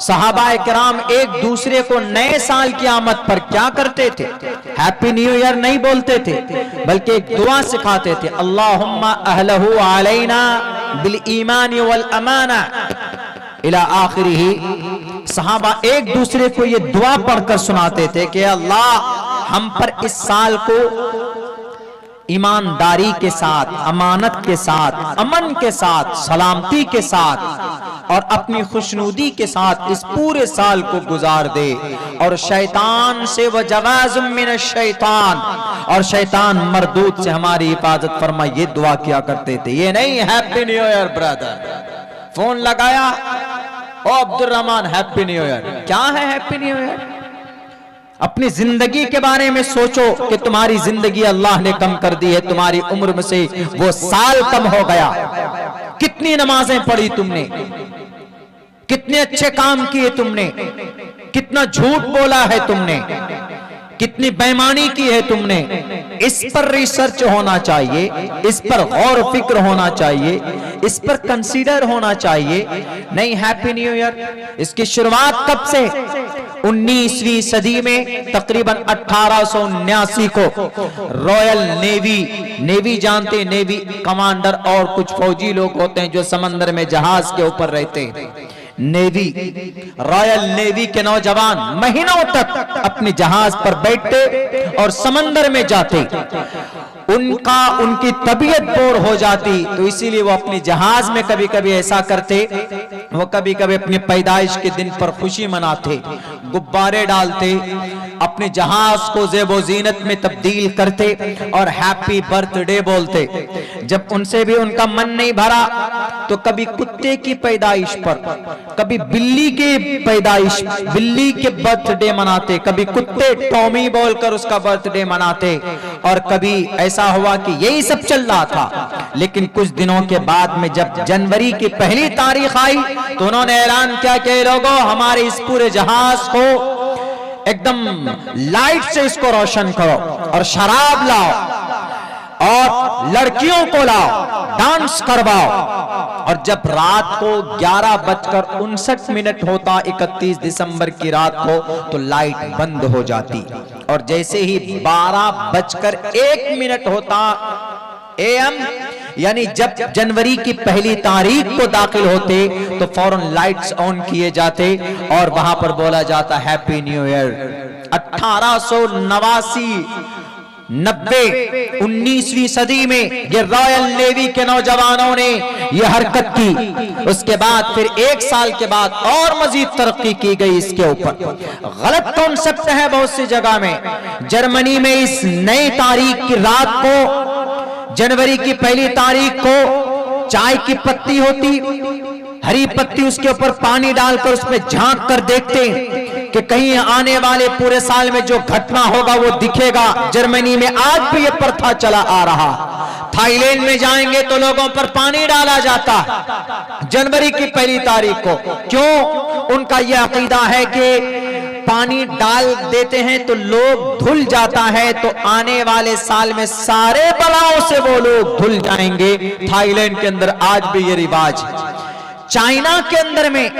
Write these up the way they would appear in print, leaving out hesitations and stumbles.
सहाबाए किराम एक दूसरे को नए साल की आमद पर क्या करते थे? हैप्पी न्यू ईयर नहीं बोलते थे, बल्कि एक दुआ सिखाते थे, अल्लाहुम्मा अहलहु अलैना बिल ईमान वल अमाना इला आखिरी। सहाबा एक दूसरे को ये दुआ पढ़कर सुनाते थे कि अल्लाह हम पर इस साल को ईमानदारी के साथ, अमानत के साथ, अमन के साथ, सलामती के साथ और अपनी खुशनुदी के साथ इस पूरे साल को गुजार दे, और शैतान से व जवाज़ुम मिन शैतान, और शैतान मरदूद से हमारी हिफाजत फरमा। ये दुआ किया करते थे, ये नहीं happy new year brother. Phone लगाया, ओ Abdul Rahman happy new year. क्या है हैप्पी न्यू ईयर? अपनी जिंदगी के बारे में सोचो कि तुम्हारी जिंदगी अल्लाह ने कम कर दी है, तुम्हारी उम्र में से वो साल कम हो गया। कितनी नमाजें पढ़ी तुमने, कितने अच्छे काम किए तुमने, कितना झूठ बोला है तुमने, कितनी बेईमानी की है तुमने। इस पर रिसर्च होना चाहिए, इस पर गौर फिक्र होना चाहिए, इस पर कंसीडर होना चाहिए। नहीं हैप्पी न्यू ईयर, इसकी शुरुआत कब से? 19वीं सदी में तकरीबन 1879 को रॉयल नेवी, नेवी जानते, नेवी कमांडर और कुछ फौजी लोग होते हैं जो समंदर में जहाज के ऊपर रहते हैं। नेवी, रॉयल नेवी के नौजवान महीनों तक अपने जहाज पर बैठते और समंदर में जाते। उनकी तबीयत बोर हो जाती, तो इसीलिए वो अपने जहाज में कभी कभी ऐसा करते, वो कभी कभी अपनी पैदाइश के दिन पर खुशी मनाते, गुब्बारे डालते, अपने जहाज को ज़ेबो ज़ीनत में तब्दील करते और हैप्पी बर्थडे बोलते। जब उनसे भी उनका मन नहीं भरा तो कभी कुत्ते की पैदाइश पर, कभी बिल्ली के पैदाइश, बिल्ली के बर्थडे मनाते, कभी कुत्ते टॉमी बोलकर उसका बर्थडे मनाते, और कभी ऐसा हुआ कि यही सब चल रहा था। लेकिन कुछ दिनों के बाद में जब जनवरी की पहली तारीख आई तो उन्होंने ऐलान किया कि लोगों, हमारे इस पूरे जहाज को एकदम लाइट से इसको रोशन करो, और शराब लाओ और लड़कियों को लाओ, डांस करवाओ। और जब रात को 11:59 होता 31 दिसंबर की रात को, तो लाइट बंद हो जाती, और जैसे ही 12:01 होता AM, यानी जब जनवरी की पहली तारीख को दाखिल होते तो फौरन लाइट्स ऑन किए जाते और वहां पर बोला जाता हैप्पी न्यू ईयर। 1889 19वीं सदी में ये रॉयल नेवी के नौजवानों ने ये हरकत की। उसके बाद फिर 1 साल के बाद और मजीद तरक्की की गई इसके ऊपर। गलत कॉन्सेप्ट है बहुत सी जगह में। जर्मनी में इस नई तारीख की रात को, जनवरी की पहली तारीख को, चाय की पत्ती होती, हरी पत्ती, उसके ऊपर पानी डालकर उसमें झांक कर देखते कि कहीं आने वाले पूरे साल में जो घटना होगा वो दिखेगा। जर्मनी में आज भी ये प्रथा चला आ रहा। थाईलैंड में जाएंगे तो लोगों पर पानी डाला जाता जनवरी की पहली तारीख को। क्यों? उनका यह अकीदा है कि पानी डाल देते हैं तो लोग धुल जाता है, तो आने वाले साल में सारे बलाओं से वो लोग धुल जाएंगे। थाईलैंड के अंदर आज भी ये रिवाज है। चाइना के अंदर में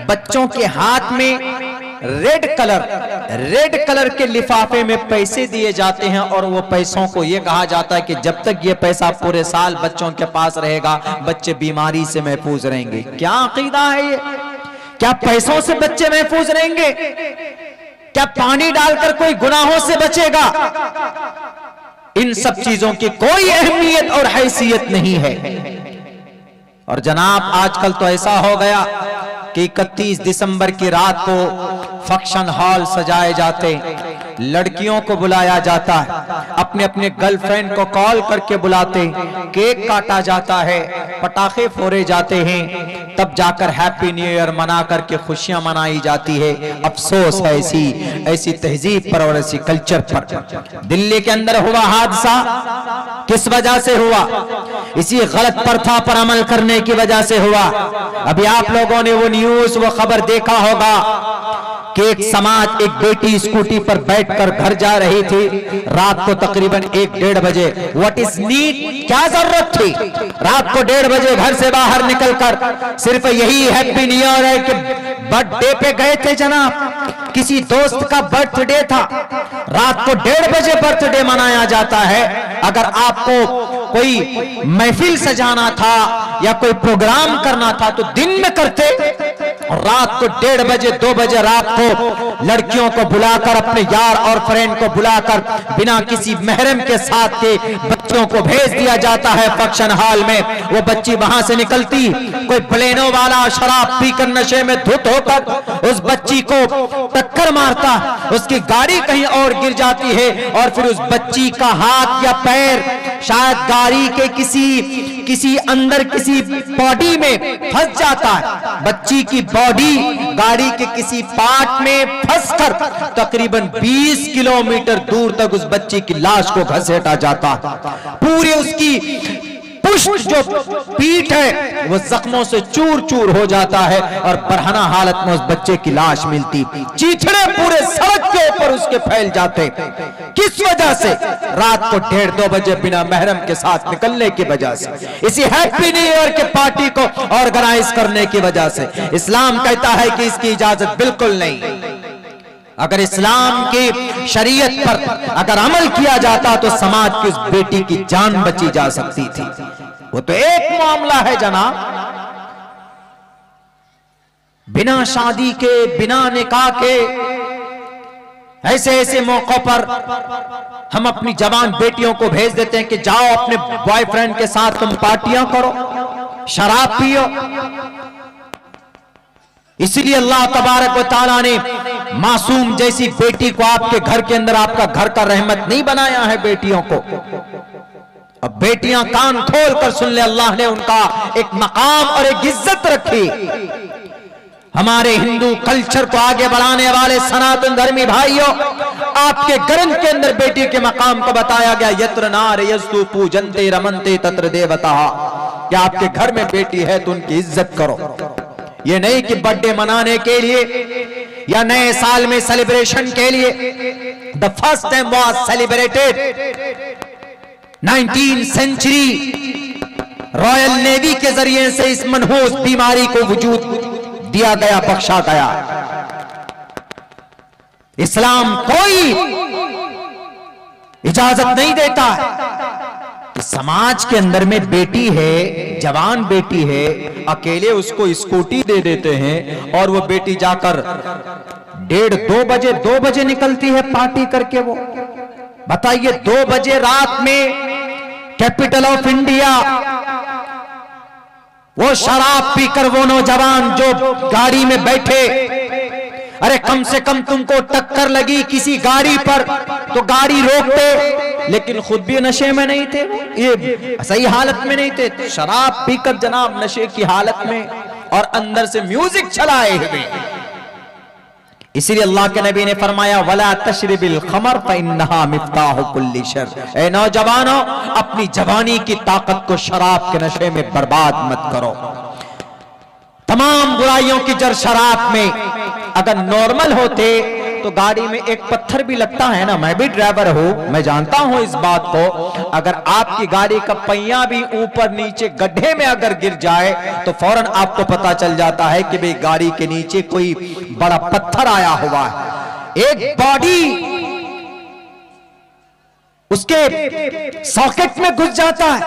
बच्चों के हाथ में रेड कलर के लिफाफे में पैसे दिए जाते हैं, और वो पैसों को ये कहा जाता है कि जब तक ये पैसा पूरे साल बच्चों के पास रहेगा, बच्चे बीमारी से महफूज रहेंगे। क्या अकीदा है ये? क्या पैसों से बच्चे महफूज रहेंगे? क्या पानी डालकर कोई गुनाहों से बचेगा? इन सब चीजों की कोई अहमियत और हैसियत नहीं है। और जनाब आजकल तो ऐसा हो गया कि 31 दिसंबर की रात को फंक्शन हॉल सजाए जाते, लड़कियों को बुलाया जाता है, अपने अपने गर्लफ्रेंड को कॉल करके बुलाते, केक काटा जाता है, पटाखे फोड़े जाते हैं, तब जाकर हैप्पी न्यू ईयर मना करके खुशियां मनाई जाती है। अफसोस है ऐसी तहजीब पर और ऐसी कल्चर पर। दिल्ली के अंदर हुआ हादसा किस वजह से हुआ? इसी गलत प्रथा पर अमल करने की वजह से हुआ। अभी आप लोगों ने वो न्यूज, वो खबर देखा होगा कि एक समाज, एक बेटी स्कूटी पर बैठकर घर जा रही थी रात को तकरीबन 1-1:30 बजे। व्हाट इज नीड, क्या जरूरत थी रात को 1:30 बजे घर से बाहर निकलकर? सिर्फ यही हैप्पी न्यू ईयर है कि बर्थडे पे गए थे जनाब, किसी दोस्त का बर्थडे था, रात को 1:30 बजे बर्थडे मनाया जाता है। अगर आपको कोई महफिल सजाना था या कोई प्रोग्राम करना था तो दिन में करते, और रात को 1:30 बजे 2 बजे रात को लड़कियों को बुलाकर, अपने यार और फ्रेंड को बुलाकर बिना किसी महरम के साथ के बच्चों को भेज दिया जाता है फंक्शन हॉल में। वो बच्ची वहां से निकलती, कोई प्लेनो वाला शराब पीकर नशे में धुत होकर उस बच्ची को टक्कर मारता, उसकी गाड़ी कहीं और गिर जाती है और फिर उस बच्ची का हाथ या पैर शायद गाड़ी के किसी अंदर किसी बॉडी में फंस जाता है। बच्ची की बॉडी गाड़ी के किसी पार्ट में फंसकर तकरीबन 20 किलोमीटर दूर तक उस बच्ची की लाश को घसीटा जाता। पूरी उसकी पुष्ट जो पीठ है वो जख्मों से चूर चूर हो जाता है और बरहना हालत में उस बच्चे की लाश मिलती। चीथड़े पूरे सड़क के ऊपर उसके फैल जाते। किस वजह से? रात को 1:30-2 बजे बिना महरम के साथ निकलने की वजह से, इसी हैप्पी न्यू ईयर के पार्टी को ऑर्गेनाइज करने की वजह से। इस्लाम कहता है कि इसकी इजाजत बिल्कुल नहीं। अगर इस्लाम की शरीयत पर अगर अमल किया जाता तो समाज की उस बेटी की जान बची जा सकती थी। वो तो एक मामला है जनाब, बिना शादी के, बिना निकाह के ऐसे ऐसे मौकों पर हम अपनी जवान बेटियों को भेज देते हैं कि जाओ अपने बॉयफ्रेंड के साथ तुम पार्टियां करो, शराब पियो। इसलिए अल्लाह तबारक व तआला ने मासूम जैसी बेटी को आपके घर के अंदर, आपका घर का रहमत नहीं बनाया है बेटियों को। अब बेटियां कान खोल कर सुन ले, अल्लाह ने उनका एक मकाम और एक इज्जत रखी। हमारे हिंदू कल्चर को आगे बढ़ाने वाले सनातन धर्मी भाइयों, आपके ग्रंथ के अंदर बेटी के मकाम को बताया गया, यत्र नार यस्तु पूजन्ते रमन्ते तत्र देवता। क्या आपके घर में बेटी है तो उनकी इज्जत करो। ये नहीं कि बर्थडे मनाने के लिए या नए साल में सेलिब्रेशन के लिए। The first time was celebrated 19th century, royal navy के जरिए से इस मनहूस बीमारी को वजूद दिया गया, बख्शा गया। इस्लाम कोई इजाजत नहीं देता है। समाज के अंदर में बेटी है, जवान बेटी है, अकेले उसको स्कूटी दे देते हैं और वो बेटी जाकर 1:30-2 बजे निकलती है पार्टी करके। वो बताइए 2 बजे रात में कैपिटल ऑफ इंडिया, वो शराब पीकर वो नौजवान जो गाड़ी में बैठे, अरे कम से कम तुमको टक्कर लगी किसी गाड़ी पर तो गाड़ी रोकते, लेकिन खुद भी नशे में नहीं थे, ये सही हालत में नहीं थे, शराब पीकर जनाब नशे की हालत में और अंदर से म्यूजिक चलाए हुए। इसीलिए अल्लाह के नबी ने फरमाया, वला तशरिबिल खमर फइन्नहा मिफ्ताहु कुल्ली शर। ए नौजवानों, अपनी जवानी की ताकत को शराब के नशे में बर्बाद मत करो। तमाम बुराइयों की जड़ शराब में। अगर नॉर्मल होते तो गाड़ी में एक पत्थर भी लगता है ना, मैं भी ड्राइवर हूं, मैं जानता हूं इस बात को। अगर आपकी गाड़ी का पहिया भी ऊपर नीचे गड्ढे में अगर गिर जाए तो फौरन आपको पता चल जाता है कि भाई गाड़ी के नीचे कोई बड़ा पत्थर आया हुआ है। एक बॉडी उसके सॉकेट में घुस जाता है,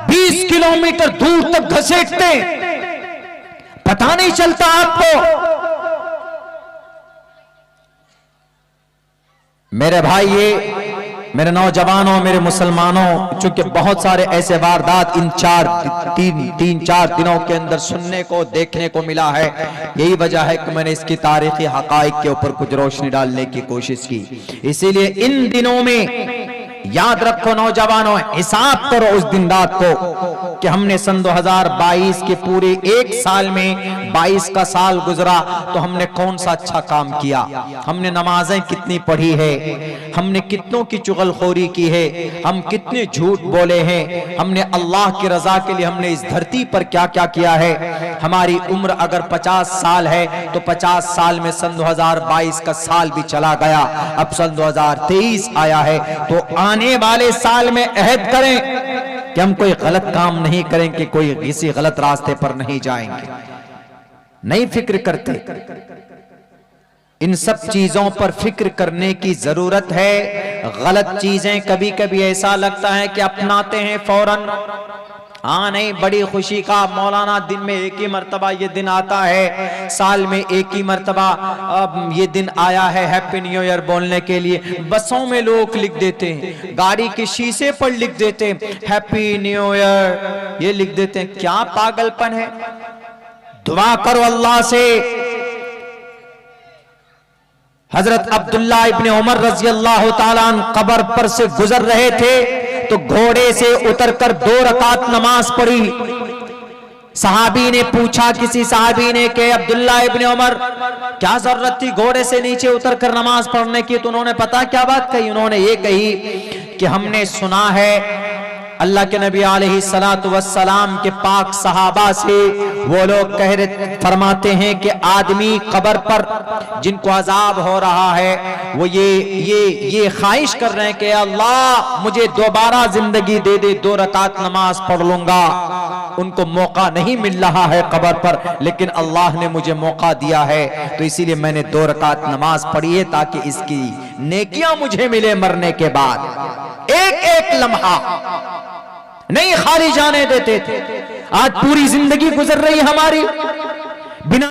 20 किलोमीटर दूर तक घसीटते, पता नहीं चलता आपको। मेरे भाई, ये मेरे नौजवानों, मेरे मुसलमानों, चूंकि बहुत सारे ऐसे वारदात इन 3-4 दिनों के अंदर सुनने को, देखने को मिला है, यही वजह है कि मैंने इसकी तारीखी हकाइक के ऊपर कुछ रोशनी डालने की कोशिश की। इसीलिए इन दिनों में याद रखो नौजवानों, हिसाब करो उस दिन रात को कि हमने सन 2022 के पूरे एक साल में 22 का साल गुजरा तो हमने कौन सा अच्छा काम किया, हमने नमाजें कितनी पढ़ी है, हमने कितनों की चुगलखोरी की है, हम कितने झूठ बोले हैं, हमने अल्लाह की रजा के लिए हमने इस धरती पर क्या क्या किया है। हमारी उम्र अगर 50 साल है तो 50 साल में सन 2022 का साल भी चला गया, अब सन 2023 आया है, तो आने वाले साल में अहद करें कि हम कोई गलत काम नहीं करेंगे, कोई किसी गलत रास्ते पर नहीं जाएंगे। नहीं फिक्र करते, इन सब चीजों पर फिक्र करने की जरूरत है। गलत चीजें कभी कभी ऐसा लगता है कि अपनाते हैं फौरन, हाँ नहीं, बड़ी खुशी का मौलाना दिन में एक ही मर्तबा ये दिन आता है, साल में एक ही मर्तबा अब ये दिन आया है हैप्पी न्यू ईयर बोलने के लिए। बसों में लोग लिख देते हैं, गाड़ी के शीशे पर लिख देते हैं हैप्पी न्यू ईयर, ये लिख देते हैं। क्या पागलपन है। दुआ करो अल्लाह से। हजरत अब्दुल्ला इब्ने उमर रजी अल्लाह ताला अन्हु कब्र पर से गुजर रहे थे तो घोड़े से उतरकर 2 रकात नमाज पढ़ी। सहाबी ने पूछा, किसी सहाबी ने कि अब्दुल्ला इब्ने उमर क्या जरूरत थी घोड़े से नीचे उतरकर नमाज पढ़ने की, तो उन्होंने पता क्या बात कही, उन्होंने ये कही कि हमने सुना है अल्लाह के नबी अलैहिस्सलातु वस्सलाम के पाक सहाबा से वो लोग फरमाते हैं कि आदमी कब्र पर जिनको अजाब हो रहा है वो ये ख्वाहिश कर रहे हैं कि अल्लाह मुझे दोबारा जिंदगी दे दे, 2 रकात नमाज पढ़ लूंगा। उनको मौका नहीं मिल रहा है कब्र पर, लेकिन अल्लाह ने मुझे मौका दिया है तो इसीलिए मैंने 2 रकात नमाज पढ़ी है ताकि इसकी नेकियां मुझे मिले मरने के बाद। एक एक लम्हा नहीं खाली जाने देते थे। आज पूरी जिंदगी गुजर रही हमारी बिना